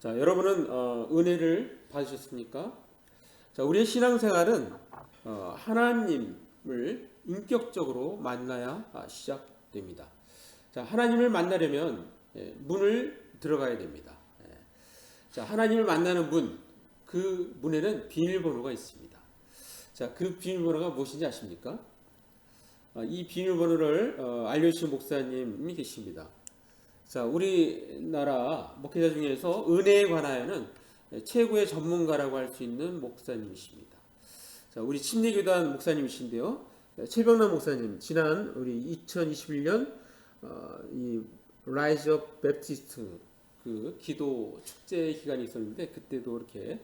자, 여러분은 은혜를 받으셨습니까? 자, 우리의 신앙생활은 하나님을 인격적으로 만나야 시작됩니다. 자, 하나님을 만나려면 문을 들어가야 됩니다. 자, 하나님을 만나는 문, 그 문에는 비밀번호가 있습니다. 자, 그 비밀번호가 무엇인지 아십니까? 이 비밀번호를 알려주신 목사님이 계십니다. 자, 우리나라 목회자 중에서 은혜에 관하여는 최고의 전문가라고 할 수 있는 목사님이십니다. 자, 우리 침례교단 목사님이신데요. 최병남 목사님, 지난 우리 2021년 이 Rise of Baptist 그 기도 축제 기간이 있었는데 그때도 이렇게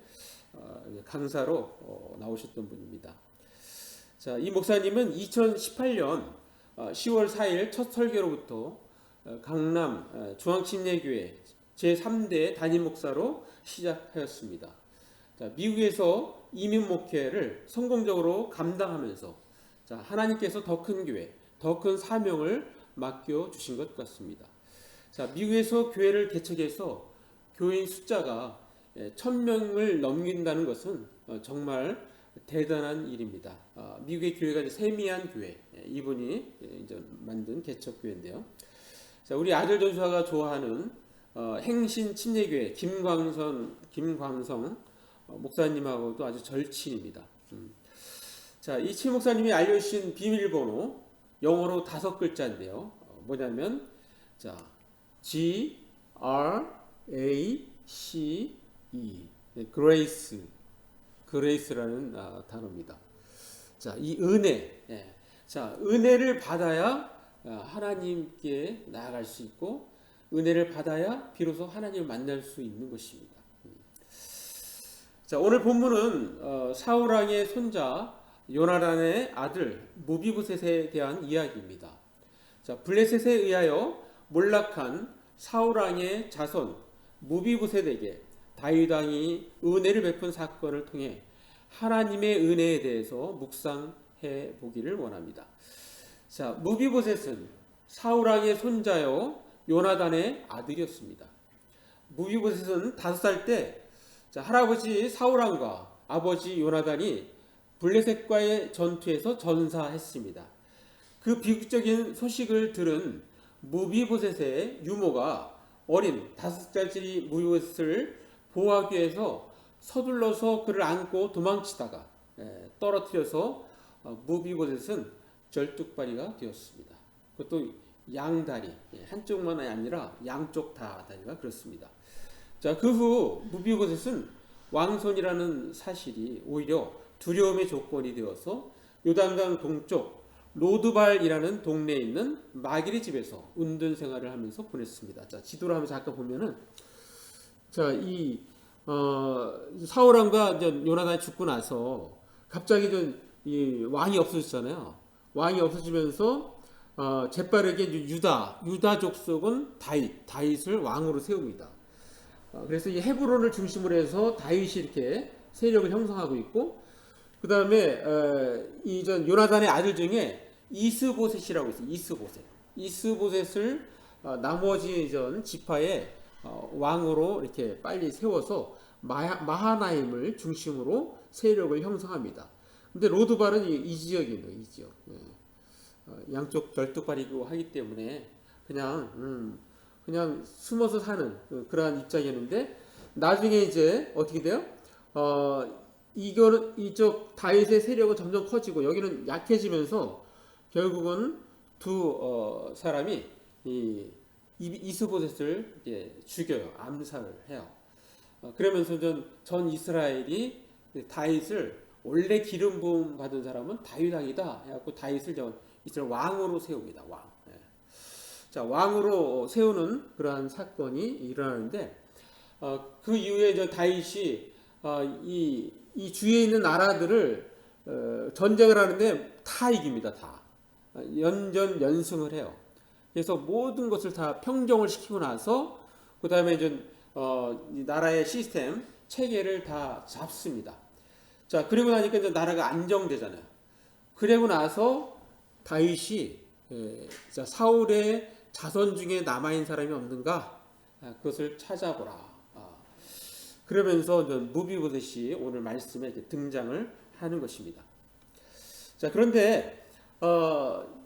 강사로 나오셨던 분입니다. 자, 이 목사님은 2018년 10월 4일 첫 설교로부터 강남 중앙침례교회 제3대 담임 목사로 시작하였습니다. 자, 미국에서 이민 목회를 성공적으로 감당하면서 자, 하나님께서 더 큰 교회, 더 큰 사명을 맡겨 주신 것 같습니다. 자, 미국에서 교회를 개척해서 교인 숫자가 1000명을 넘긴다는 것은 정말 대단한 일입니다. 미국의 교회가 세미한 교회, 이분이 이제 만든 개척 교회인데요. 자, 우리 아들 전수아가 좋아하는 행신 침례교회 김광성 목사님하고도 아주 절친입니다. 자, 이 치 목사님이 알려주신 비밀번호 영어로 5글자인데요. 뭐냐면 자, G R A C E 그레이스 그레이스라는 단어입니다. 자, 이 은혜, 자, 은혜를 받아야 하나님께 나아갈 수 있고 은혜를 받아야 비로소 하나님을 만날 수 있는 것입니다. 자, 오늘 본문은 사울 왕의 손자 요나단의 아들 무비보셋에 대한 이야기입니다. 자, 블레셋에 의하여 몰락한 사울 왕의 자손 무비보셋에게 다윗 왕이 은혜를 베푼 사건을 통해 하나님의 은혜에 대해서 묵상해 보기를 원합니다. 자, 무비보셋은 사울 왕의 손자요 요나단의 아들이었습니다. 무비보셋은 5살 때 자, 할아버지 사울 왕과 아버지 요나단이 블레셋과의 전투에서 전사했습니다. 그 비극적인 소식을 들은 무비보셋의 유모가 어린 5살짜리 무비보셋을 보호하기 위해서 서둘러서 그를 안고 도망치다가 떨어뜨려서 무비보셋은 절뚝발이가 되었습니다. 그것도 양다리, 한쪽만 아니라 양쪽 다 다리가 그렇습니다. 자, 그 후 무비보셋은 왕손이라는 사실이 오히려 두려움의 조건이 되어서 요단강 동쪽 로드발이라는 동네에 있는 마길의 집에서 운둔 생활을 하면서 보냈습니다. 자, 지도를 한번 잠깐 보면은 자, 이 사울 왕과 요나단이 죽고 나서 갑자기 이 왕이 없어졌잖아요. 왕이 없어지면서 재빠르게 유다 족속은 다윗을 왕으로 세웁니다. 그래서 이 헤브론을 중심으로 해서 다윗이 이렇게 세력을 형성하고 있고, 그 다음에 이 요나단의 아들 중에 이스보셋이라고 있어요. 이스보셋을 나머지 지파의 왕으로 이렇게 빨리 세워서 마하나임을 중심으로 세력을 형성합니다. 근데 로드발은 이 지역이에요. 이 지역. 양쪽 절뚝발이고 하기 때문에 그냥 숨어서 사는 그러한 입장이었는데, 나중에 이제 어떻게 돼요? 이거는 이쪽 다윗의 세력은 점점 커지고 여기는 약해지면서 결국은 두 사람이 이스보셋을 죽여요. 암살을 해요. 그러면서 전 이스라엘이 다윗을 원래 기름 부음 받은 사람은 다윗 왕이다 해갖고 다윗을 이스라엘 왕으로 세웁니다. 왕. 자, 왕으로 세우는 그러한 사건이 일어나는데, 그 이후에 다윗이 이 주위에 있는 나라들을 전쟁을 하는데 다 이깁니다. 다 연전연승을 해요. 그래서 모든 것을 다 평정을 시키고 나서 그 다음에 이 나라의 시스템 체계를 다 잡습니다. 자, 그리고 나니까 이제 나라가 안정되잖아요. 그리고 나서 다윗이 자, 사울의 자손 중에 남아있는 사람이 없는가? 그것을 찾아보라. 그러면서 무비보셋이 오늘 말씀에 이렇게 등장을 하는 것입니다. 자, 그런데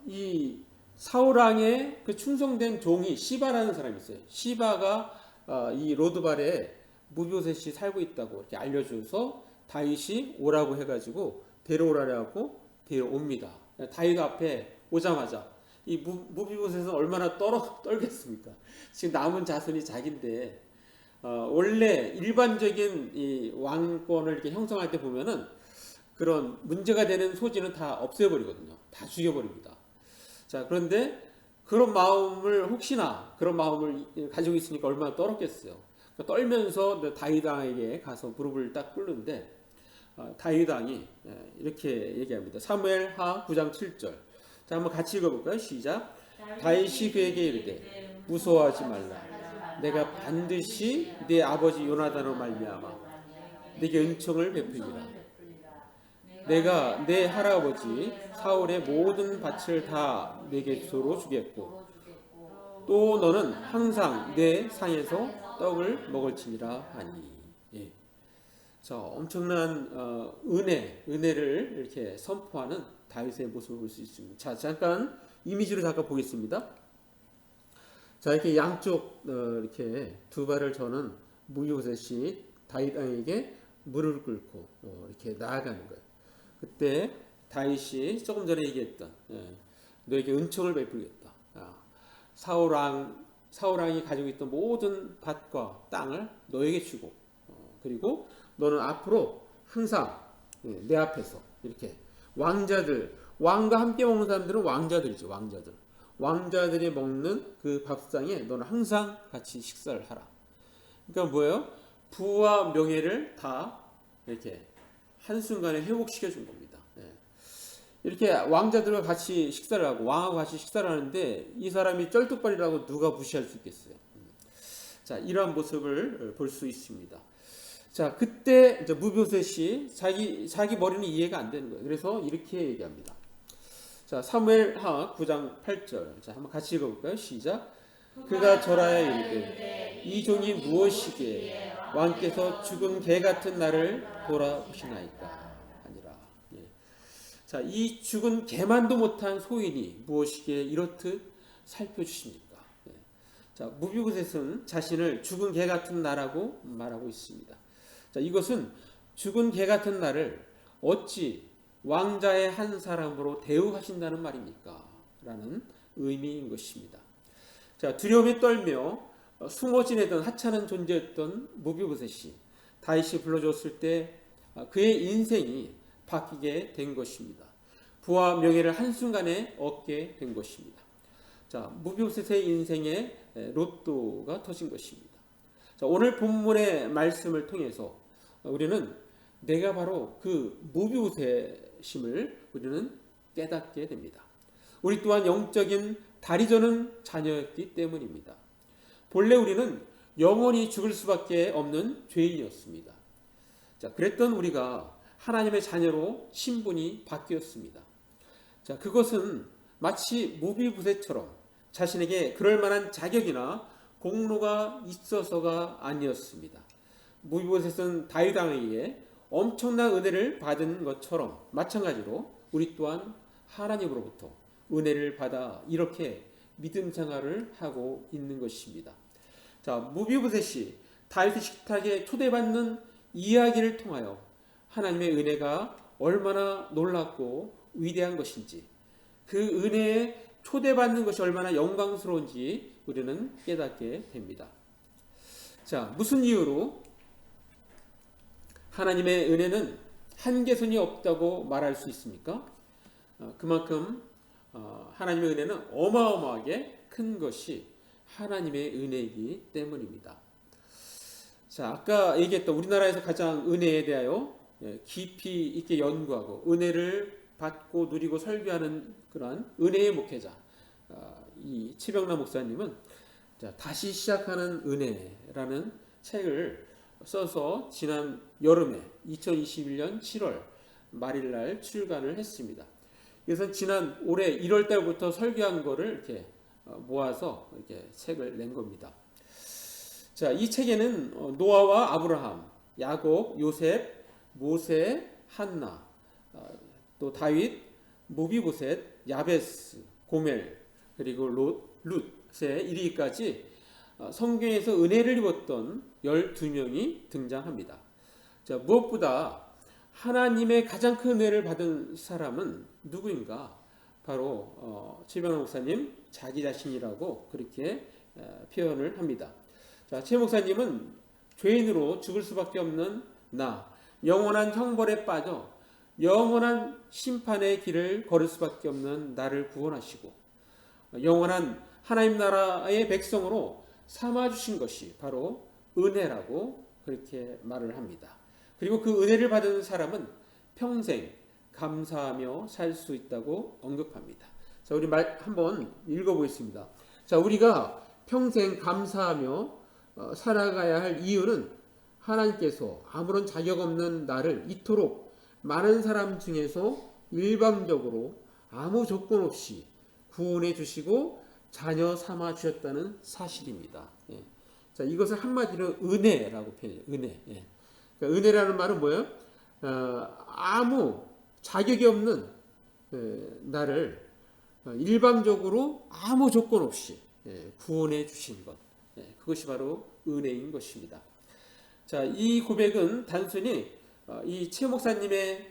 이 사울 왕의 그 충성된 종이 시바라는 사람이 있어요. 시바가 이 로드발에 무비보셋이 살고 있다고 이렇게 알려줘서 다윗이 오라고 해가지고 데려오라고 데려옵니다. 다윗 앞에 오자마자 이 무비보셋은 얼마나 떨겠습니까? 지금 남은 자손이 자기인데 원래 일반적인 이 왕권을 이렇게 형성할 때 보면은 그런 문제가 되는 소지는 다 없애버리거든요. 다 죽여버립니다. 자, 그런데 그런 마음을 혹시나 그런 마음을 가지고 있으니까 얼마나 떨었겠어요. 그러니까 떨면서 다윗 왕에게 가서 무릎을 딱 꿇는데 다윗 왕이 이렇게 얘기합니다. 사무엘하 9장 7절. 자, 한번 같이 읽어볼까요? 시작. 다윗이 그에게 이르되 무서워하지 말라. 내가 반드시 네 아버지 요나단으로 말미암아 네게 은총을 베풀리라. 내가 내 할아버지 사울의 모든 밭을 다 내게 서로 주겠고 또 너는 항상 내 상에서 떡을 먹을지니라 하니. 예. 자, 엄청난 은혜를 이렇게 선포하는 다윗의 모습을 볼 수 있습니다. 자, 잠깐 이미지로 잠깐 보겠습니다. 자, 이렇게 양쪽 이렇게 두 발을 저는 무비보셋이 다윗 왕에게 무릎을 꿇고 이렇게 나아가는 거예요. 그때 다윗이 조금 전에 얘기했던 너에게 은총을 베풀겠다. 사울 왕이 가지고 있던 모든 밭과 땅을 너에게 주고 그리고 너는 앞으로 항상 내 앞에서 이렇게 왕과 함께 먹는 사람들은 왕자들이죠. 왕자들이 먹는 그 밥상에 너는 항상 같이 식사를 하라. 그러니까 뭐예요? 부와 명예를 다 이렇게 한순간에 회복시켜 준 겁니다. 이렇게 왕자들과 같이 식사를 하고 왕하고 같이 식사를 하는데 이 사람이 쩔뚝발이라고 누가 무시할 수 있겠어요? 자, 이러한 모습을 볼 수 있습니다. 자, 그때 이제 무비보셋이 자기 머리는 이해가 안 되는 거예요. 그래서 이렇게 얘기합니다. 자, 사무엘하 9장 8절. 자, 한번 같이 읽어볼까요? 시작. 그가 절하여 이르되 이 종이 무엇이기에 왕께서 죽은 개 같은 나를 돌아보시나이까 하니라. 예. 자, 이 죽은 개만도 못한 소인이 무엇이기에 이렇듯 살펴주십니까? 예. 자, 무비보셋은 자신을 죽은 개 같은 나라고 말하고 있습니다. 자, 이것은 죽은 개 같은 나를 어찌 왕자의 한 사람으로 대우하신다는 말입니까? 라는 의미인 것입니다. 자, 두려움에 떨며 숨어 지내던 하찮은 존재였던 무비보셋이 다윗이 불러줬을 때 그의 인생이 바뀌게 된 것입니다. 부와 명예를 한순간에 얻게 된 것입니다. 자, 무비보셋의 인생에 로또가 터진 것입니다. 자, 오늘 본문의 말씀을 통해서 우리는 내가 바로 그 무비보셋임을 우리는 깨닫게 됩니다. 우리 또한 영적인 다리 저는 자녀였기 때문입니다. 본래 우리는 영원히 죽을 수밖에 없는 죄인이었습니다. 자, 그랬던 우리가 하나님의 자녀로 신분이 바뀌었습니다. 자, 그것은 마치 무비보셋처럼 자신에게 그럴 만한 자격이나 공로가 있어서가 아니었습니다. 무비보셋은 다윗 왕에게 엄청난 은혜를 받은 것처럼 마찬가지로 우리 또한 하나님으로부터 은혜를 받아 이렇게 믿음 생활을 하고 있는 것입니다. 자, 무비보셋이 다윗의 식탁에 초대받는 이야기를 통하여 하나님의 은혜가 얼마나 놀랍고 위대한 것인지, 그 은혜에 초대받는 것이 얼마나 영광스러운지 우리는 깨닫게 됩니다. 자, 무슨 이유로 하나님의 은혜는 한계선이 없다고 말할 수 있습니까? 그만큼 하나님의 은혜는 어마어마하게 큰 것이 하나님의 은혜이기 때문입니다. 자, 아까 얘기했던 우리나라에서 가장 은혜에 대하여 깊이 있게 연구하고 은혜를 받고 누리고 설교하는 그러한 은혜의 목회자 이 최병남 목사님은 다시 시작하는 은혜라는 책을 써서 지난 여름에 2021년 7월 말일날 출간을 했습니다. 그래서 지난 올해 1월 달부터 설교한 거를 이렇게 모아서 이렇게 책을 낸 겁니다. 자, 이 책에는 노아와 아브라함, 야곱, 요셉, 모세, 한나, 또 다윗, 모비보셋, 야베스, 고멜, 그리고 룻에 이르기까지 성경에서 은혜를 입었던 12명이 등장합니다. 자, 무엇보다 하나님의 가장 큰 은혜를 받은 사람은 누구인가? 바로 최병환 목사님 자기 자신이라고 그렇게 표현을 합니다. 자, 최 목사님은 죄인으로 죽을 수밖에 없는 나, 영원한 형벌에 빠져 영원한 심판의 길을 걸을 수밖에 없는 나를 구원하시고 영원한 하나님 나라의 백성으로 삼아주신 것이 바로 은혜라고 그렇게 말을 합니다. 그리고 그 은혜를 받은 사람은 평생 감사하며 살 수 있다고 언급합니다. 자, 우리 말 한번 읽어보겠습니다. 자, 우리가 평생 감사하며 살아가야 할 이유는 하나님께서 아무런 자격 없는 나를 이토록 많은 사람 중에서 일방적으로 아무 조건 없이 구원해 주시고 자녀 삼아 주셨다는 사실입니다. 예. 자, 이것을 한마디로 은혜라고 표현해요. 은혜. 예. 그러니까 은혜라는 말은 뭐예요? 아무 자격이 없는 나를 일방적으로 아무 조건 없이 구원해 주신 것. 그것이 바로 은혜인 것입니다. 자, 이 고백은 단순히 이 최 목사님의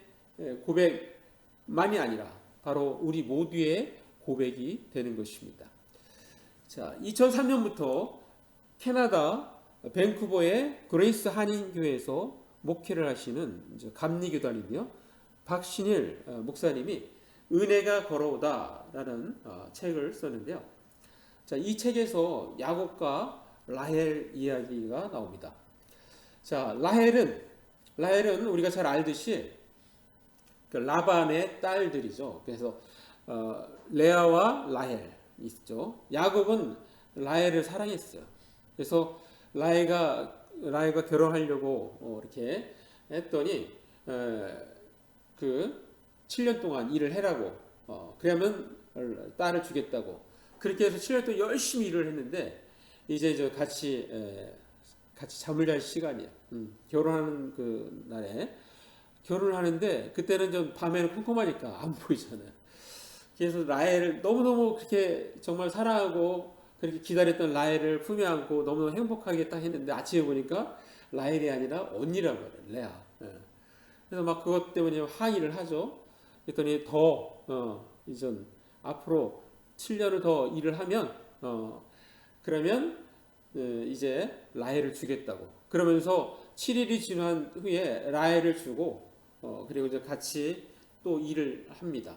고백만이 아니라 바로 우리 모두의 고백이 되는 것입니다. 자, 2003년부터 캐나다 밴쿠버의 그레이스 한인교회에서 목회를 하시는 감리교단이며 박신일 목사님이 은혜가 걸어오다라는 책을 썼는데요. 자, 이 책에서 야곱과 라헬 이야기가 나옵니다. 자, 라헬은 우리가 잘 알듯이 그 라반의 딸들이죠. 그래서 레아와 라헬 있죠. 야곱은 라헬을 사랑했어요. 그래서 라헬과 결혼하려고 이렇게 했더니 그 7년 동안 일을 해라고 그러면 딸을 주겠다고 그렇게 해서 7년 동안 열심히 일을 했는데 이제 같이 잠을 잘 시간이야. 결혼하는 그 날에 결혼을 하는데 그때는 좀 밤에는 컴컴하니까 안 보이잖아요. 그래서 라헬을 너무너무 그렇게 정말 사랑하고 그렇게 기다렸던 라헬을 품에 안고 너무너무 행복하게 딱 했는데 아침에 보니까 라헬이 아니라 언니라고 해요. 레아. 그래서 막 그것 때문에 항의를 하죠. 그랬더니 이제 앞으로 7년을 더 일을 하면 그러면 이제 라헬을 주겠다고. 그러면서 7일이 지난 후에 라헬을 주고 그리고 이제 같이 또 일을 합니다.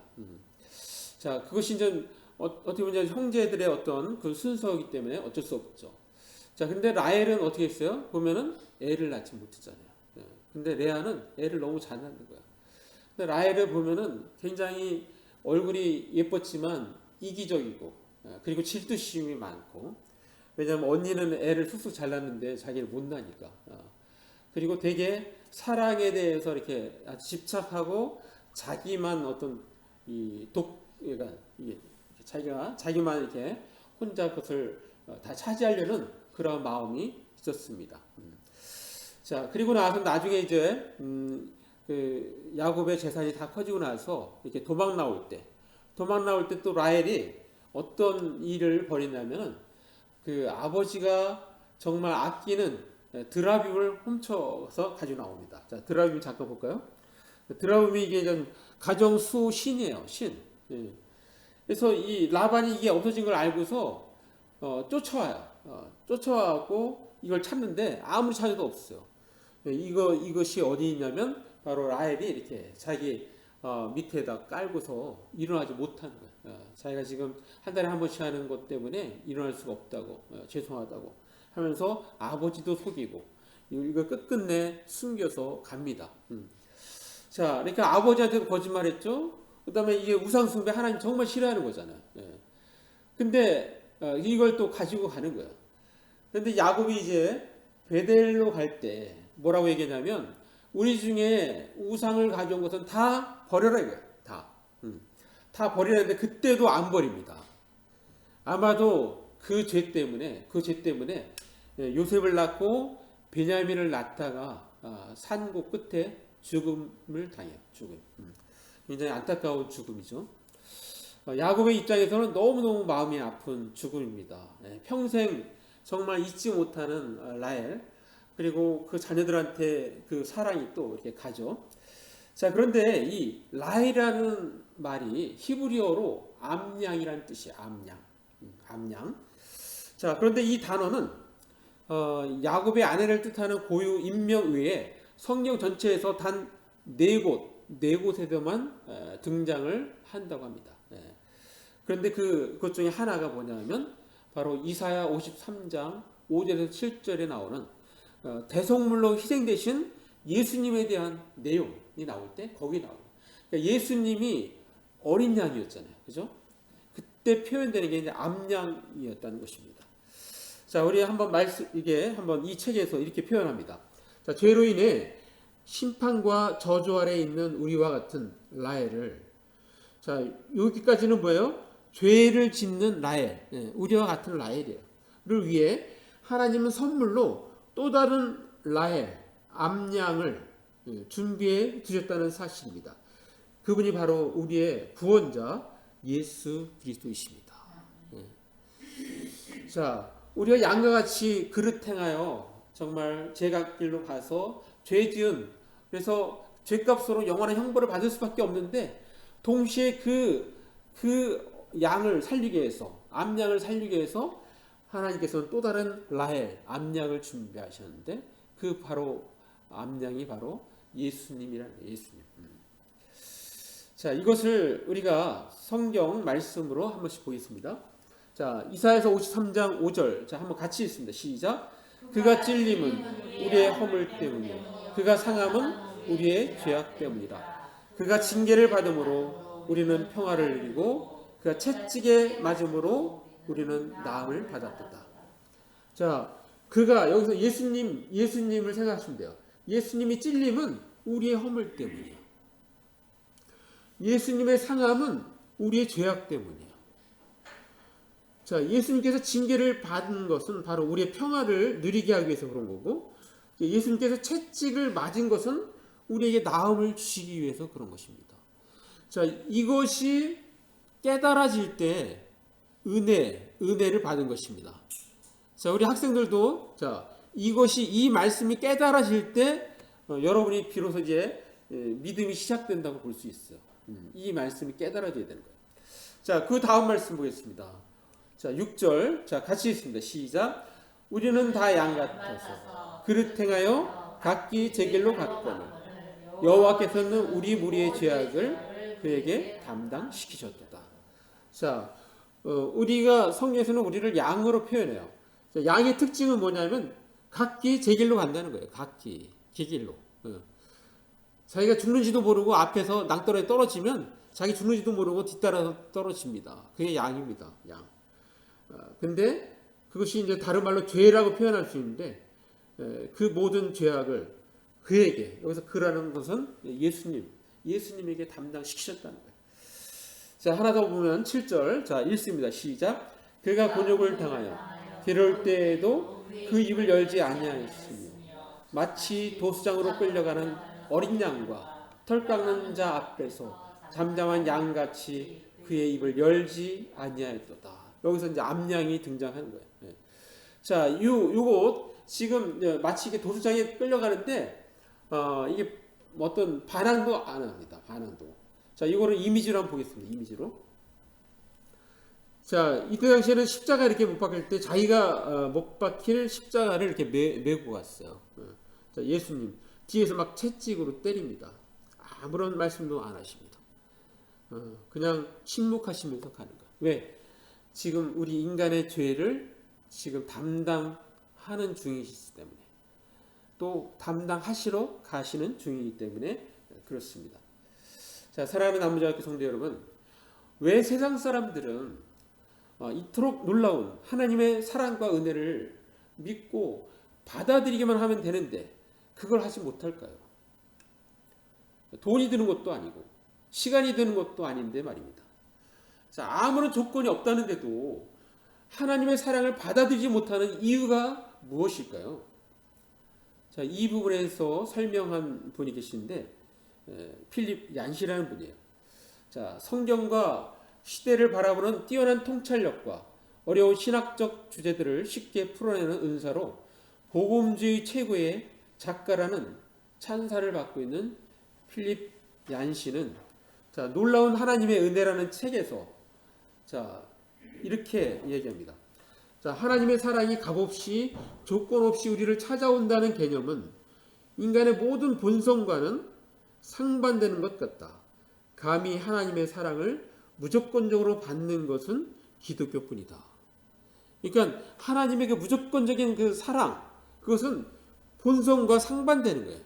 자, 그것이 이제 어떻게 보면 형제들의 어떤 그 순서이기 때문에 어쩔 수 없죠. 자, 근데 라헬은 어떻게 했어요? 보면은 애를 낳지 못했잖아요. 근데 레아는 애를 너무 잘 낳는 거야. 근데 라헬을 보면은 굉장히 얼굴이 예뻤지만 이기적이고 그리고 질투심이 많고 왜냐하면 언니는 애를 쑥쑥 잘 낳는데 자기를 못 낳으니까 그리고 되게 사랑에 대해서 이렇게 아주 집착하고 자기만 어떤 그러니까 자기만 이렇게 혼자 그것을 다 차지하려는 그런 마음이 있었습니다. 자, 그리고 나서 나중에 이제 그 야곱의 재산이 다 커지고 나서 이렇게 도망 나올 때 또 라헬이 어떤 일을 벌이냐면은 그 아버지가 정말 아끼는 드라빔을 훔쳐서 가지고 나옵니다. 자, 드라빔 잠깐 볼까요? 드라빔이 이게 가정 수 신이에요. 신. 예. 그래서 이 라반이 이게 없어진 걸 알고서 쫓아와요. 쫓아와고 이걸 찾는데 아무리 찾아도 없어요. 이것이 어디 있냐면 바로 라헬이 이렇게 자기 밑에다 깔고서 일어나지 못하는 거예요. 자기가 지금 한 달에 한 번씩 하는 것 때문에 일어날 수가 없다고 죄송하다고 하면서 아버지도 속이고 이걸 끝끝내 숨겨서 갑니다. 자, 그러니까 아버지한테도 거짓말했죠. 그다음에 이게 우상 숭배 하나님 정말 싫어하는 거잖아요. 근데 이걸 또 가지고 가는 거예요. 근데 야곱이 이제 베델로 갈 때 뭐라고 얘기하냐면 우리 중에 우상을 가져온 것은 다 버려라 이거야. 다 버리라 했는데 그때도 안 버립니다. 아마도 그 죄 때문에 요셉을 낳고 베냐민을 낳다가 산고 끝에 죽음을 당해요. 죽음. 굉장히 안타까운 죽음이죠. 야곱의 입장에서는 너무너무 마음이 아픈 죽음입니다. 평생 정말 잊지 못하는 라헬, 그리고 그 자녀들한테 그 사랑이 또 이렇게 가죠. 자, 그런데 이 라헬이라는 말이 히브리어로 암양이라는 뜻이에요. 암양. 자, 그런데 이 단어는 야곱의 아내를 뜻하는 고유 인명 외에 성경 전체에서 단 네 곳에서만 등장을 한다고 합니다. 그런데 그것 중에 하나가 뭐냐면 바로 이사야 53장 5절에서 7절에 나오는 대속물로 희생되신 예수님에 대한 내용이 나올 때 거기 나와요. 그러니까 예수님이 어린 양이었잖아요. 그죠? 그때 표현되는 게 이제 암양이었다는 것입니다. 자, 우리 한번 이게 한번 이 책에서 이렇게 표현합니다. 자, 죄로 인해 심판과 저주 아래 있는 우리와 같은 라헬을, 자, 여기까지는 뭐예요? 죄를 짓는 라헬, 우리와 같은 라헬이에요. 를 위해 하나님은 선물로 또 다른 라헬, 암양을 준비해 두셨다는 사실입니다. 그분이 바로 우리의 구원자 예수 그리스도이십니다. 자, 우리가 양과 같이 그릇 행하여 정말 제각길로 가서 죄 지은, 그래서 죄값으로 영원한 형벌을 받을 수밖에 없는데, 동시에 그 양을 살리기 위해서, 암양을 살리기 위해서 하나님께서는 또 다른 라헬, 암양을 준비하셨는데, 그 바로 암양이 바로 예수님이라는 거예요. 예수님. 자, 이것을 우리가 성경 말씀으로 한 번씩 보겠습니다. 자, 이사야서 53장 5절. 자, 한번 같이 읽습니다. 시작. 그가 찔림은 우리의 허물 때문이요, 그가 상함은 우리의 죄악 때문이라. 그가 징계를 받음으로 우리는 평화를 누리고 그가 채찍에 맞음으로 우리는 나음을 받았다. 자, 그가 여기서 예수님을 생각하시면 돼요. 예수님이 찔림은 우리의 허물 때문이에요. 예수님의 상함은 우리의 죄악 때문이에요. 자, 예수님께서 징계를 받은 것은 바로 우리의 평화를 누리게 하기 위해서 그런 거고, 예수님께서 채찍을 맞은 것은 우리에게 나음을 주시기 위해서 그런 것입니다. 자, 이것이 깨달아질 때 은혜를 받은 것입니다. 자, 우리 학생들도 자, 이 말씀이 깨달아질 때 여러분이 비로소 이제 믿음이 시작된다고 볼 수 있어요. 이 말씀이 깨달아져야 되는 거예요. 자, 그 다음 말씀 보겠습니다. 자, 6절. 자, 같이 읽습니다. 시작. 우리는 다 양 같아서 그릇 행하여 각기 제 길로 갔거늘 여호와께서는 우리 무리의 죄악을 그에게 담당시키셨도다. 자, 우리가 성경에서는 우리를 양으로 표현해요. 자, 양의 특징은 뭐냐면 각기 제 길로 간다는 거예요. 각기 제 길로. 자기가 죽는지도 모르고 앞에서 낭떠러지에 떨어지면 자기 죽는지도 모르고 뒤따라서 떨어집니다. 그게 양입니다. 양. 근데 그것이 이제 다른 말로 죄라고 표현할 수 있는데, 그 모든 죄악을 그에게, 여기서 그라는 것은 예수님에게 담당시키셨다는 거예요. 자, 하나 더 보면 7절. 자, 읽습니다. 시작. 그가 곤욕을 당하여 괴로울 때에도 그 입을 열지 아니하였으며 마치 도수장으로 끌려가는 어린 양과 털 깎는 자 앞에서 잠잠한 양같이 그의 입을 열지 아니하였도다. 여기서 이제 암양이 등장하는 거예요. 자, 요거 지금 마치 이게 도수장에 끌려가는데 이게 어떤 반항도 안 합니다. 반항도. 자, 이거를 이미지로 한번 보겠습니다. 이미지로. 자, 이때 당시에는 십자가 이렇게 못 박힐 때 자기가 못 박힐 십자가를 이렇게 메고 갔어요. 자, 예수님 뒤에서 막 채찍으로 때립니다. 아무런 말씀도 안 하십니다. 그냥 침묵하시면서 가는 거예요. 왜? 지금 우리 인간의 죄를 지금 담당하는 중이시기 때문에, 또 담당하시러 가시는 중이기 때문에 그렇습니다. 자, 사랑하는 남부자학교 성도 여러분, 왜 세상 사람들은 이토록 놀라운 하나님의 사랑과 은혜를 믿고 받아들이기만 하면 되는데 그걸 하지 못할까요? 돈이 드는 것도 아니고 시간이 드는 것도 아닌데 말입니다. 자, 아무런 조건이 없다는데도 하나님의 사랑을 받아들이지 못하는 이유가 무엇일까요? 자, 이 부분에서 설명한 분이 계신데 필립 얀시라는 분이에요. 자, 성경과 시대를 바라보는 뛰어난 통찰력과 어려운 신학적 주제들을 쉽게 풀어내는 은사로 복음주의 최고의 작가라는 찬사를 받고 있는 필립 얀시는 자, 놀라운 하나님의 은혜라는 책에서 자, 이렇게 얘기합니다. 자, 하나님의 사랑이 값없이 조건 없이 우리를 찾아온다는 개념은 인간의 모든 본성과는 상반되는 것 같다. 감히 하나님의 사랑을 무조건적으로 받는 것은 기독교뿐이다. 그러니까 하나님의 그 무조건적인 그 사랑, 그것은 본성과 상반되는 거예요.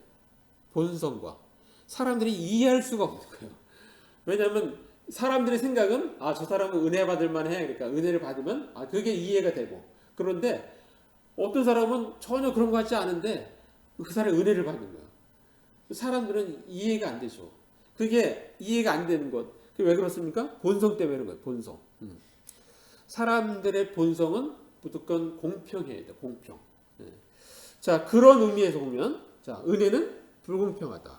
본성과. 사람들이 이해할 수가 없는 거예요. 왜냐하면 사람들의 생각은 저 사람은 은혜 받을 만해. 그러니까 은혜를 받으면 그게 이해가 되고. 그런데 어떤 사람은 전혀 그런 것 같지 않은데 그 사람이 은혜를 받는 거예요. 사람들은 이해가 안 되죠. 그게 이해가 안 되는 것. 그게 왜 그렇습니까? 본성 때문에 그런 거예요. 본성. 사람들의 본성은 무조건 공평해야 돼요. 공평. 자, 그런 의미에서 보면 자, 은혜는 불공평하다.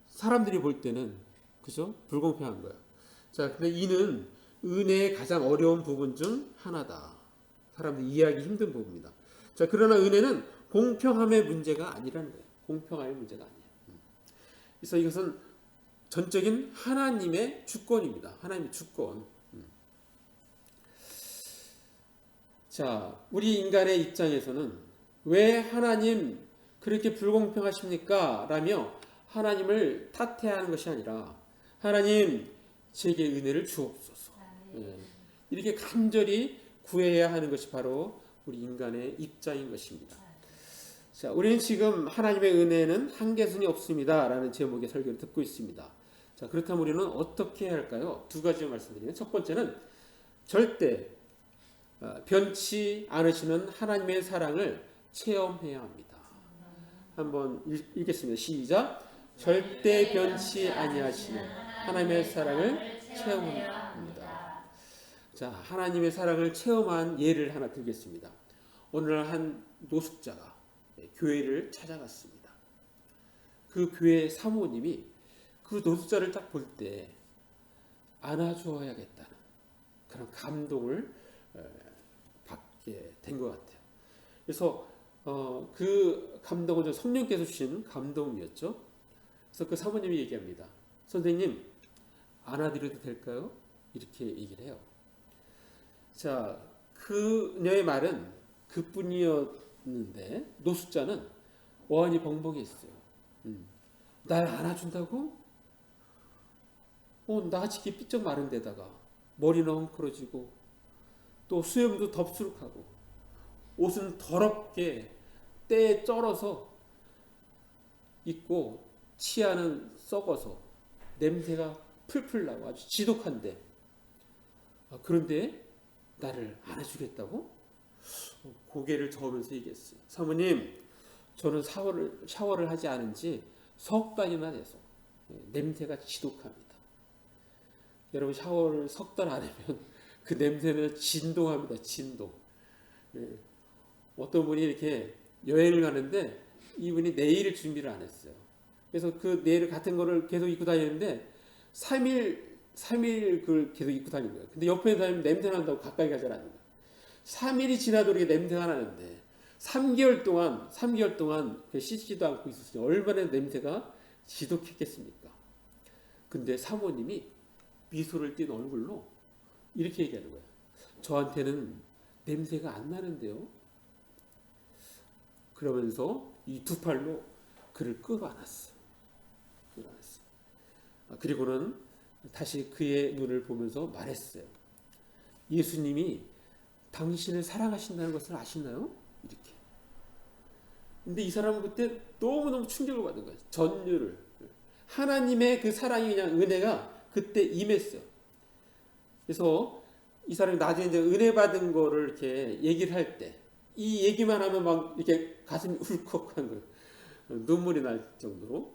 사람들이 볼 때는 그죠? 불공평한 거야. 자, 근데 이는 은혜의 가장 어려운 부분 중 하나다. 사람들이 이해하기 힘든 부분입니다. 자, 그러나 은혜는 공평함의 문제가 아니라는 거예요. 공평함의 문제가 아니에요. 그래서 이것은 전적인 하나님의 주권입니다. 하나님의 주권. 자, 우리 인간의 입장에서는 왜 하나님 그렇게 불공평하십니까? 라며 하나님을 탓해하는 것이 아니라 하나님 제게 은혜를 주옵소서. 이렇게 간절히 구해야 하는 것이 바로 우리 인간의 입장인 것입니다. 자, 우리는 지금 하나님의 은혜는 한계선이 없습니다 라는 제목의 설교를 듣고 있습니다. 자, 그렇다면 우리는 어떻게 해야 할까요? 두 가지 말씀드리면 첫 번째는 절대 변치 않으시는 하나님의 사랑을 체험해야 합니다. 한번 읽겠습니다. 시작. 절대 변치 아니하시는 하나님의 사랑을 체험합니다. 자, 하나님의 사랑을 체험한 예를 하나 들겠습니다. 오늘 한 노숙자가 교회를 찾아갔습니다. 그 교회 사모님이 그 노숙자를 딱 볼 때 안아주어야겠다는 그런 감동을 받게 된 것 같아요. 그래서 그 감동은 성령께서 주신 감동이었죠. 그래서 그 사모님이 얘기합니다. 선생님, 안아드려도 될까요? 이렇게 얘기를 해요. 자, 그녀의 말은 그뿐이었는데 노숙자는 어안이 벙벙했어요. 날 안아준다고? 나같이 이렇게 삐쩍 마른 데다가 머리는 헝클어지고 또 수염도 덥수룩하고 옷은 더럽게 때에 쩔어서 입고 치아는 썩어서 냄새가 풀풀 나고 아주 지독한데 그런데 나를 안아주겠다고? 고개를 저으면서 얘기했어요. 사모님, 저는 샤워를 하지 않은 지 석 달이나 돼서 냄새가 지독합니다. 여러분 샤워를 석 달 안 하면 그 냄새는 진동합니다. 진동. 어떤 분이 이렇게 여행을 가는데 이분이 네일 준비를 안 했어요. 그래서 그 네일 같은 거를 계속 입고 다니는데 3일 그걸 계속 입고 다니는 거예요. 근데 옆에 다니면 냄새 난다고 가까이 가지 않는 거예요. 3일이 지나도 이렇게 냄새가 나는데 3개월 동안 씻지도 않고 있었으니 얼마나 냄새가 지독했겠습니까? 근데 사모님이 미소를 띤 얼굴로 이렇게 얘기하는 거예요. 저한테는 냄새가 안 나는데요. 그러면서 이 두 팔로 그를 끌어안았어요. 그리고는 다시 그의 눈을 보면서 말했어요. 예수님이 당신을 사랑하신다는 것을 아시나요? 이렇게. 근데 이 사람은 그때 너무너무 충격을 받은 거예요. 전율을. 하나님의 그 사랑이 그냥 은혜가 그때 임했어요. 그래서 이 사람이 나중에 이제 은혜 받은 거를 이렇게 얘기를 할 때, 이 얘기만 하면 막 이렇게 가슴이 울컥한 거예요. 눈물이 날 정도로.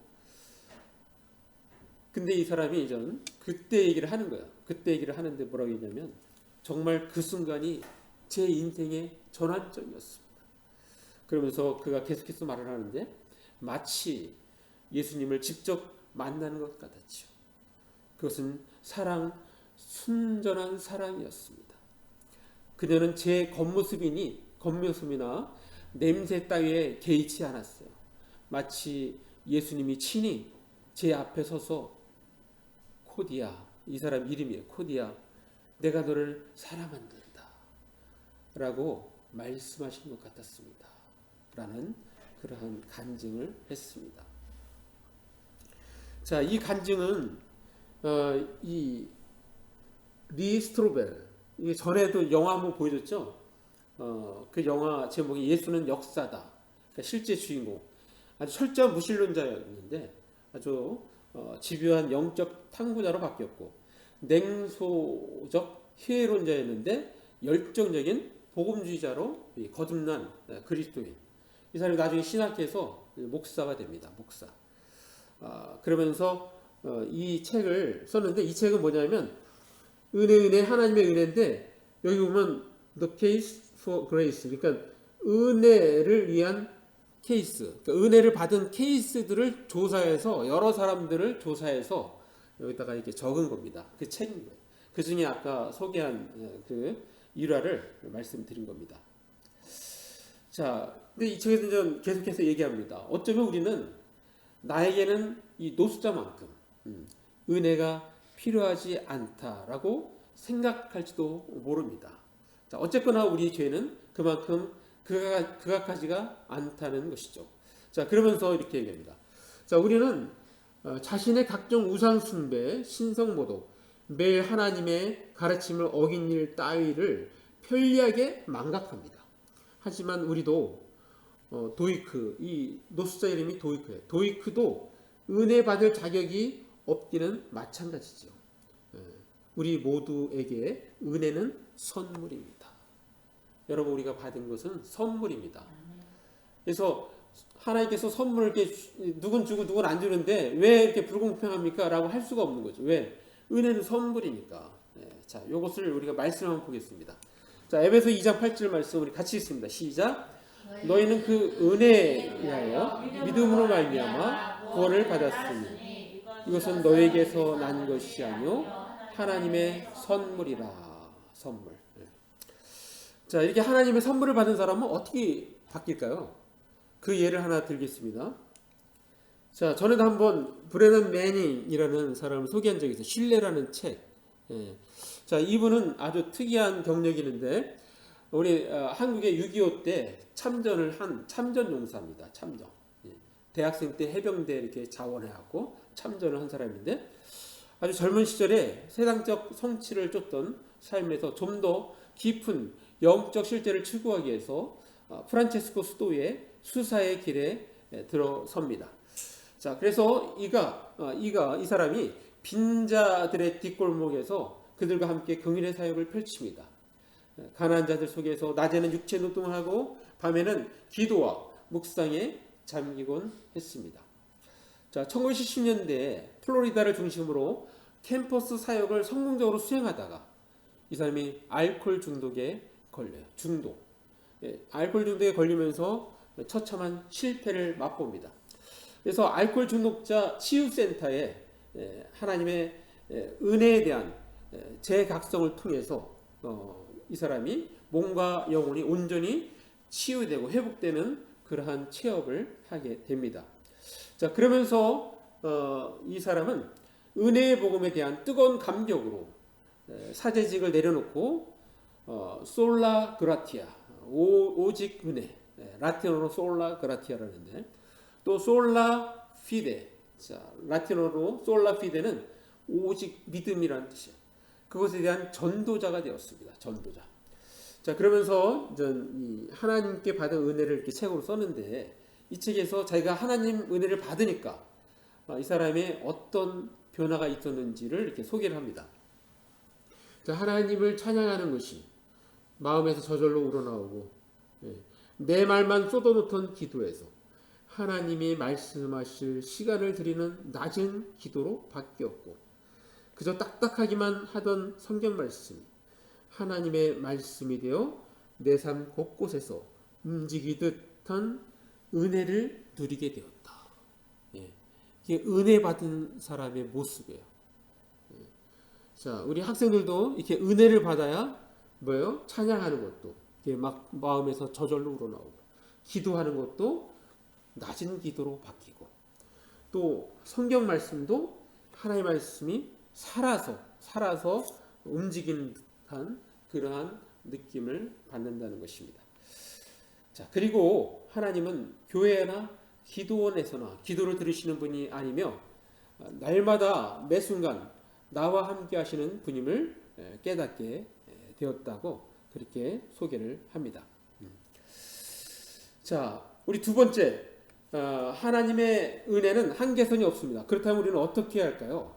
근데 이 사람이 이제 그때 얘기를 하는 거예요. 그때 얘기를 하는데 뭐라고 했냐면, 정말 그 순간이 제 인생의 전환점이었습니다. 그러면서 그가 계속해서 말을 하는데 마치 예수님을 직접 만나는 것 같았죠. 그것은 순전한 사랑이었습니다. 그녀는 제 겉모습이나 냄새 따위에 개의치 않았어요. 마치 예수님이 친히 제 앞에 서서 코디야, 이 사람 이름이에요. 코디야, 내가 너를 사랑한다 라고 말씀하신 것 같았습니다. 라는 그러한 간증을 했습니다. 자, 이 간증은 이 리 스트로벨, 이게 전에도 영화 한번 보여줬죠. 그 영화 제목이 예수는 역사다. 그러니까 실제 주인공 아주 철저한 무신론자였는데 아주 집요한 영적 탐구자로 바뀌었고 냉소적 희애론자였는데 열정적인 복음주의자로 거듭난 그리스도인. 이 사람이 나중에 신학계에서 목사가 됩니다. 목사. 그러면서 이 책을 썼는데 이 책은 뭐냐면 은혜 하나님의 은혜인데 여기 보면 the case for grace, 그러니까 은혜를 위한 케이스, 그러니까 은혜를 받은 케이스들을 조사해서 여러 사람들을 조사해서 여기다가 이렇게 적은 겁니다. 그 책인 거예요. 그 중에 아까 소개한 그 일화를 말씀드린 겁니다. 자, 근데 이 책에서 계속해서 얘기합니다. 어쩌면 우리는 나에게는 이 노숙자만큼 은혜가 필요하지 않다라고 생각할지도 모릅니다. 자, 어쨌거나 우리 죄는 그만큼 그각하지가 않다는 것이죠. 자, 그러면서 이렇게 얘기합니다. 자, 우리는 자신의 각종 우상 숭배, 신성 모독, 매일 하나님의 가르침을 어긴 일 따위를 편리하게 망각합니다. 하지만 우리도 도이크, 이 노숙자 이름이 도이크예요. 도이크도 은혜 받을 자격이 없기는 마찬가지죠. 우리 모두에게 은혜는 선물입니다. 여러분, 우리가 받은 것은 선물입니다. 그래서 하나님께서 선물을 이렇게 누군 주고 누군 안 주는데 왜 이렇게 불공평합니까? 라고 할 수가 없는 거죠. 왜? 은혜는 선물이니까. 자, 이것을 우리가 말씀 한번 보겠습니다. 자, 에베소 2장 8절 말씀 우리 같이 읽습니다. 시작. 너희는 그 은혜에 의하여 믿음으로 말미암아 구원을 받았으니 이것은 너에게서 난 것이 아니요 하나님의 선물이라. 선물. 자, 이렇게 하나님의 선물을 받은 사람은 어떻게 바뀔까요? 그 예를 하나 들겠습니다. 자, 전에도 한번 브래넌 매닝이라는 사람을 소개한 적이 있어요. 신뢰라는 책. 자, 이분은 아주 특이한 경력이 있는데 우리 한국의 6.25 때 참전을 한 참전 용사입니다. 참전. 대학생 때 해병대 이렇게 자원해갖고 참전을 한 사람인데 아주 젊은 시절에 세상적 성취를 쫓던 삶에서 좀 더 깊은 영적 실제를 추구하기 위해서 프란체스코 수도의 수사의 길에 들어섭니다. 자, 그래서 이 사람이 빈자들의 뒷골목에서 그들과 함께 긍휼의 사역을 펼칩니다. 가난한 자들 속에서 낮에는 육체 노동을 하고 밤에는 기도와 묵상에 잠기곤 했습니다. 자, 1970년대에 플로리다를 중심으로 캠퍼스 사역을 성공적으로 수행하다가 이 사람이 알코올 중독에 걸려요. 알코올 중독에 걸리면서 처참한 실패를 맛봅니다. 그래서 알코올 중독자 치유센터에 하나님의 은혜에 대한 재각성을 통해서 이 사람이 몸과 영혼이 온전히 치유되고 회복되는 그러한 체험을 하게 됩니다. 자, 그러면서 이 사람은 은혜의 복음에 대한 뜨거운 감격으로 사제직을 내려놓고 솔라 그라티아, 오직 은혜, 라틴어로 솔라 그라티아라는데 또 솔라 피데, 자, 라틴어로 솔라 피데는 오직 믿음이라는 뜻이에요. 그것에 대한 전도자가 되었습니다. 전도자. 자, 그러면서 이 하나님께 받은 은혜를 이렇게 책으로 썼는데 이 책에서 자기가 하나님 은혜를 받으니까 이 사람의 어떤 변화가 있었는지를 이렇게 소개를 합니다. 자, 하나님을 찬양하는 것이 마음에서 저절로 우러나오고 내 말만 쏟아놓던 기도에서 하나님이 말씀하실 시간을 드리는 낮은 기도로 바뀌었고 그저 딱딱하기만 하던 성경 말씀이 하나님의 말씀이 되어 내 삶 곳곳에서 움직이듯 어떤 은혜를 누리게 되었다. 예. 이게 은혜 받은 사람의 모습이에요. 예. 자, 우리 학생들도 이렇게 은혜를 받아야 뭐예요? 찬양하는 것도 이게 막 마음에서 저절로 우러나오고, 기도하는 것도 낮은 기도로 바뀌고, 또 성경 말씀도 하나님의 말씀이 살아서 움직이는 듯한 그러한 느낌을 받는다는 것입니다. 자, 그리고 하나님은 교회나 기도원에서나 기도를 들으시는 분이 아니며 날마다 매 순간 나와 함께 하시는 분임을 깨닫게 되었다고 그렇게 소개를 합니다. 자, 우리 두 번째, 하나님의 은혜는 한계선이 없습니다. 그렇다면 우리는 어떻게 해야 할까요?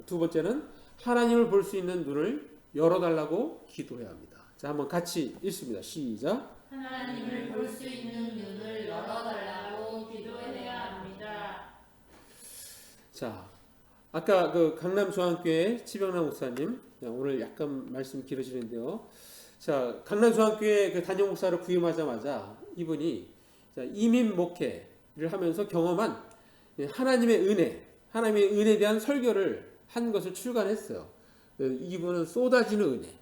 두 번째는 하나님을 볼 수 있는 눈을 열어달라고 기도해야 합니다. 자, 한번 같이 읽습니다. 시작. 하나님을 볼 수 있는 눈을 열어달라고 기도해야 합니다. 자, 아까 그 강남 중앙교회 치병남 목사님, 오늘 약간 말씀 길어지는데요. 자, 강남 중앙교회 그 단임 목사를 부임하자마자 이분이 이민 목회를 하면서 경험한 하나님의 은혜에 대한 설교를 한 것을 출간했어요. 이분은 쏟아지는 은혜.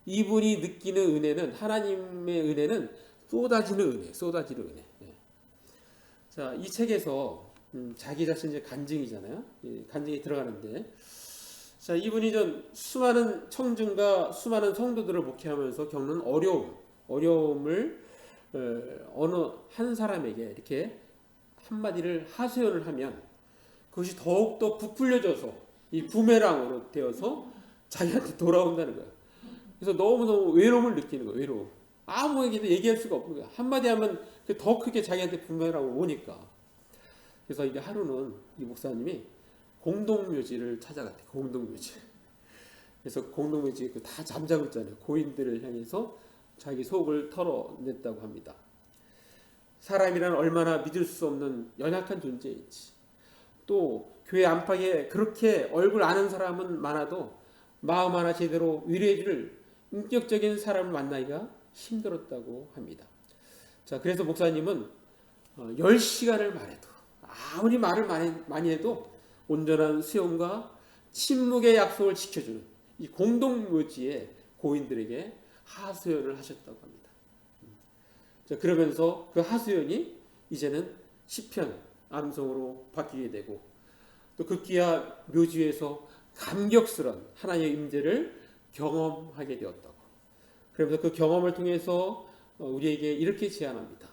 이분이 느끼는 은혜는, 하나님의 은혜는 쏟아지는 은혜. 자, 이 책에서 자기 자신 이제 간증이잖아요. 간증이 들어가는데, 자, 이분이 수많은 청중과 수많은 성도들을 목회하면서 겪는 어려움을 어느 한 사람에게 이렇게 한마디를 하소연을 하면 그것이 더욱더 부풀려져서 이 부메랑으로 되어서 자기한테 돌아온다는 거예요. 그래서 너무너무 외로움을 느끼는 거예요. 외로움. 아무에게도 얘기할 수가 없는 거예요. 한마디 하면 더 크게 자기한테 부메랑으로 오니까. 그래서 이게 하루는 이 목사님이 공동묘지를 찾아갔대요. 공동묘지. 그래서 공동묘지 다 잠자고 있잖아요. 고인들을 향해서 자기 속을 털어냈다고 합니다. 사람이란 얼마나 믿을 수 없는 연약한 존재인지, 또 교회 안팎에 그렇게 얼굴 아는 사람은 많아도 마음 하나 제대로 위로해줄 인격적인 사람을 만나기가 힘들었다고 합니다. 자, 그래서 목사님은 10시간을 말해도, 아무리 말을 많이 해도 온전한 수용과 침묵의 약속을 지켜주는 이 공동묘지의 고인들에게 하소연을 하셨다고 합니다. 자, 그러면서 그 하소연이 이제는 시편 암송으로 바뀌게 되고, 또 그 귀한 묘지에서 감격스러운 하나님의 임재를 경험하게 되었다고. 그러면서 그 경험을 통해서 우리에게 이렇게 제안합니다.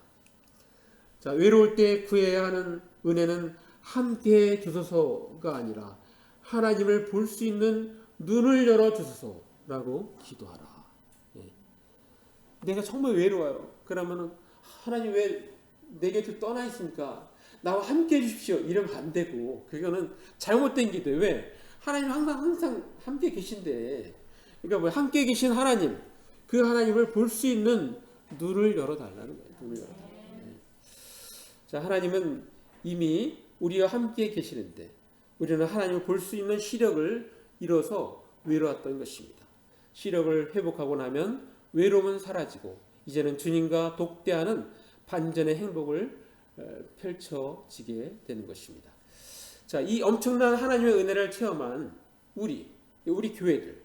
자, 외로울 때 구해야 하는 은혜는 함께 주소서가 아니라 하나님을 볼 수 있는 눈을 열어 주소서라고 기도하라. 예. 내가 정말 외로워요. 그러면은 하나님 왜 내 곁을 떠나 있습니까? 나와 함께 해주십시오. 이러면 안 되고, 그거는 잘못된 기도예요. 왜? 하나님 항상 함께 계신데, 그러니까 뭐 함께 계신 하나님, 그 하나님을 볼 수 있는 눈을 열어달라는 거예요. 눈을 열어달라. 네. 자, 하나님은 이미 우리와 함께 계시는데 우리는 하나님을 볼 수 있는 시력을 잃어서 외로웠던 것입니다. 시력을 회복하고 나면 외로움은 사라지고 이제는 주님과 독대하는 반전의 행복을 펼쳐지게 되는 것입니다. 자, 이 엄청난 하나님의 은혜를 체험한 우리 교회들,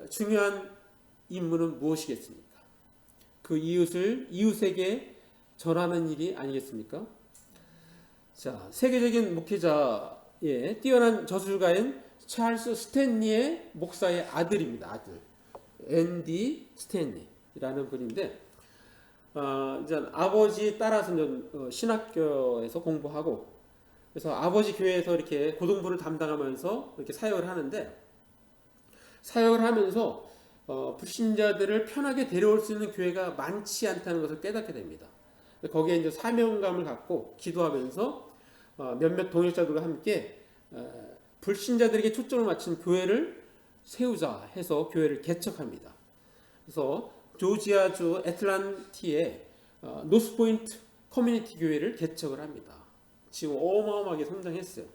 중요한 임무는 무엇이겠습니까? 그 이웃에게 전하는 일이 아니겠습니까? 자, 세계적인 목회자의 뛰어난 저술가인 찰스 스탠리의 목사의 아들입니다. 아들. 앤디 스탠리라는 분인데, 이제 아버지 따라서 신학교에서 공부하고, 그래서 아버지 교회에서 이렇게 고등부를 담당하면서 이렇게 사역을 하는데, 사역을 하면서 불신자들을 편하게 데려올 수 있는 교회가 많지 않다는 것을 깨닫게 됩니다. 거기에 이제 사명감을 갖고 기도하면서 몇몇 동역자들과 함께 불신자들에게 초점을 맞춘 교회를 세우자 해서 교회를 개척합니다. 그래서 조지아주 애틀란티에 노스포인트 커뮤니티 교회를 개척을 합니다. 지금 어마어마하게 성장했어요.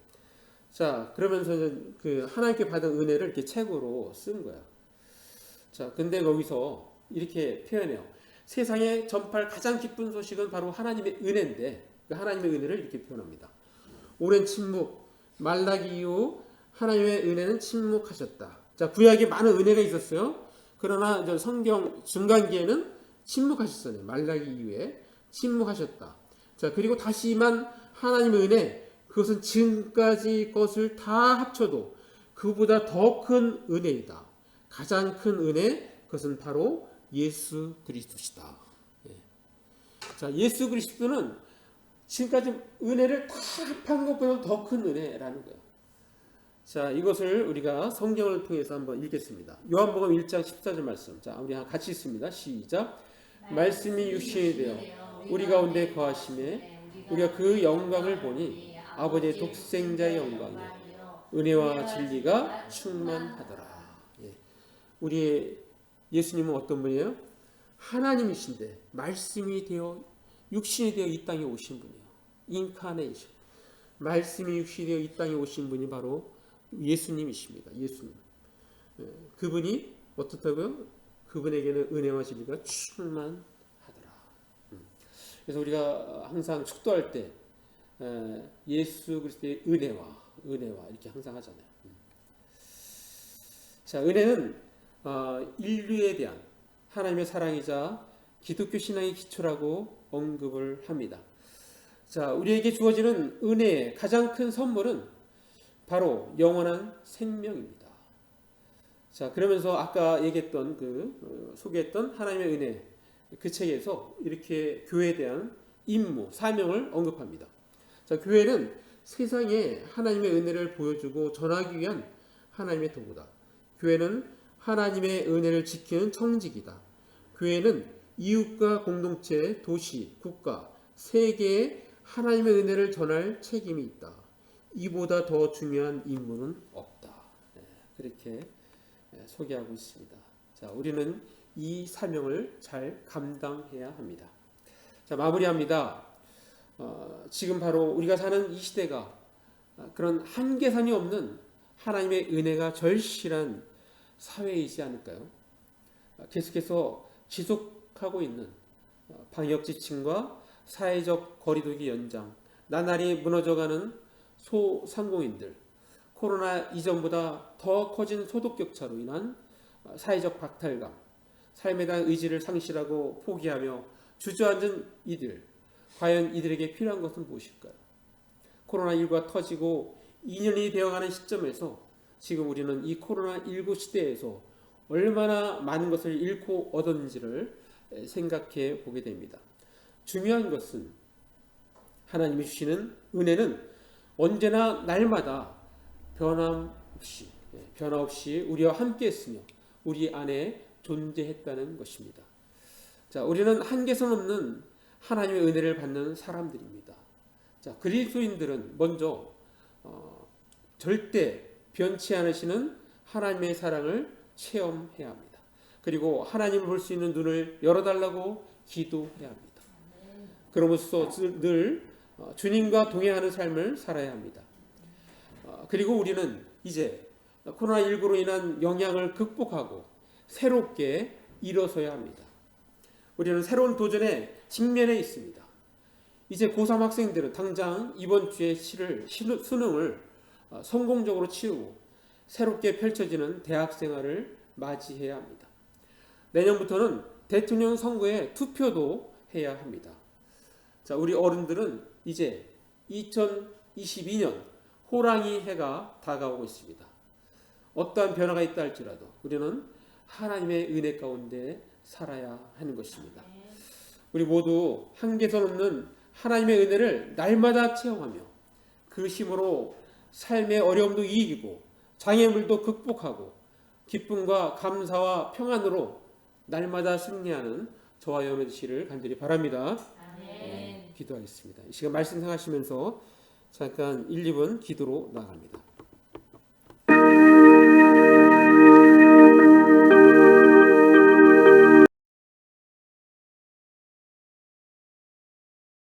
자, 그러면서 그 하나님께 받은 은혜를 이렇게 책으로 쓴 거야. 자, 근데 거기서 이렇게 표현해요. 세상에 전파할 가장 기쁜 소식은 바로 하나님의 은혜인데 그 하나님의 은혜를 이렇게 표현합니다. 오랜 침묵, 말라기 이후 하나님의 은혜는 침묵하셨다. 자, 구약에 많은 은혜가 있었어요. 그러나 이제 성경 중간기에는 침묵하셨어요. 말라기 이후에 침묵하셨다. 자, 그리고 다시 임한 하나님의 은혜, 그것은 지금까지 것을 다 합쳐도 그보다 더 큰 은혜이다. 가장 큰 은혜, 그것은 바로 예수 그리스도시다. 예. 자, 예수 그리스도는 지금까지 은혜를 다 합한 것보다 더 큰 은혜라는 거예요. 자, 이것을 우리가 성경을 통해서 한번 읽겠습니다. 요한복음 1장 14절 말씀. 자, 우리 같이 읽습니다. 시작. 말씀이 육신이 되어 우리 가운데 거하심에 우리가 그 영광을 보니 아버지의 독생자의 영광이요 은혜와 진리가 충만하더라. 예. 우리 예수님은 어떤 분이에요? 하나님이신데 말씀이 되어 육신이 되어 이 땅에 오신 분이에요. 인카네이션. 말씀이 육신이 되어 이 땅에 오신 분이 바로 예수님이십니다. 예수님. 예. 그분이 어떻다고요? 그분에게는 은혜와 진리가 충만하더라. 그래서 우리가 항상 축도할 때 예수 그리스도의 은혜와 이렇게 항상 하잖아요. 자, 은혜는 인류에 대한 하나님의 사랑이자 기독교 신앙의 기초라고 언급을 합니다. 자, 우리에게 주어지는 은혜의 가장 큰 선물은 바로 영원한 생명입니다. 자, 그러면서 아까 얘기했던 소개했던 하나님의 은혜 그 책에서 이렇게 교회에 대한 임무, 사명을 언급합니다. 자, 교회는 세상에 하나님의 은혜를 보여주고 전하기 위한 하나님의 도구다. 교회는 하나님의 은혜를 지키는 청직이다. 교회는 이웃과 공동체, 도시, 국가, 세계에 하나님의 은혜를 전할 책임이 있다. 이보다 더 중요한 임무는 없다. 그렇게 소개하고 있습니다. 자, 우리는 이 사명을 잘 감당해야 합니다. 자, 마무리합니다. 지금 바로 우리가 사는 이 시대가 그런 한계선이 없는 하나님의 은혜가 절실한 사회이지 않을까요? 계속해서 지속하고 있는 방역 지침과 사회적 거리두기 연장, 나날이 무너져가는 소상공인들, 코로나 이전보다 더 커진 소득 격차로 인한 사회적 박탈감, 삶에 대한 의지를 상실하고 포기하며 주저앉은 이들, 과연 이들에게 필요한 것은 무엇일까요? 코로나19가 터지고 2년이 되어가는 시점에서 지금 우리는 이 코로나19 시대에서 얼마나 많은 것을 잃고 얻었는지를 생각해 보게 됩니다. 중요한 것은 하나님이 주시는 은혜는 언제나 날마다 변함없이 우리와 함께 했으며 우리 안에 존재했다는 것입니다. 자, 우리는 한계선 없는 하나님의 은혜를 받는 사람들입니다. 자, 그리스도인들은 먼저 절대 변치 않으시는 하나님의 사랑을 체험해야 합니다. 그리고 하나님을 볼 수 있는 눈을 열어달라고 기도해야 합니다. 그러면서 늘 주님과 동행하는 삶을 살아야 합니다. 그리고 우리는 이제 코로나19로 인한 영향을 극복하고 새롭게 일어서야 합니다. 우리는 새로운 도전에 직면해 있습니다. 이제 고3 학생들은 당장 이번 주에 치를 수능을 성공적으로 치르고 새롭게 펼쳐지는 대학 생활을 맞이해야 합니다. 내년부터는 대통령 선거에 투표도 해야 합니다. 자, 우리 어른들은 이제 2022년 호랑이 해가 다가오고 있습니다. 어떠한 변화가 있다 할지라도 우리는 하나님의 은혜 가운데 살아야 하는 것입니다. 우리 모두 한계선 없는 하나님의 은혜를 날마다 체험하며 그 힘으로 삶의 어려움도 이기고 장애물도 극복하고 기쁨과 감사와 평안으로 날마다 승리하는 저와 여러분 되시기를 간절히 바랍니다. 기도하겠습니다. 이 시간 말씀 생각하시면서 잠깐 1, 2분 기도로 나아갑니다.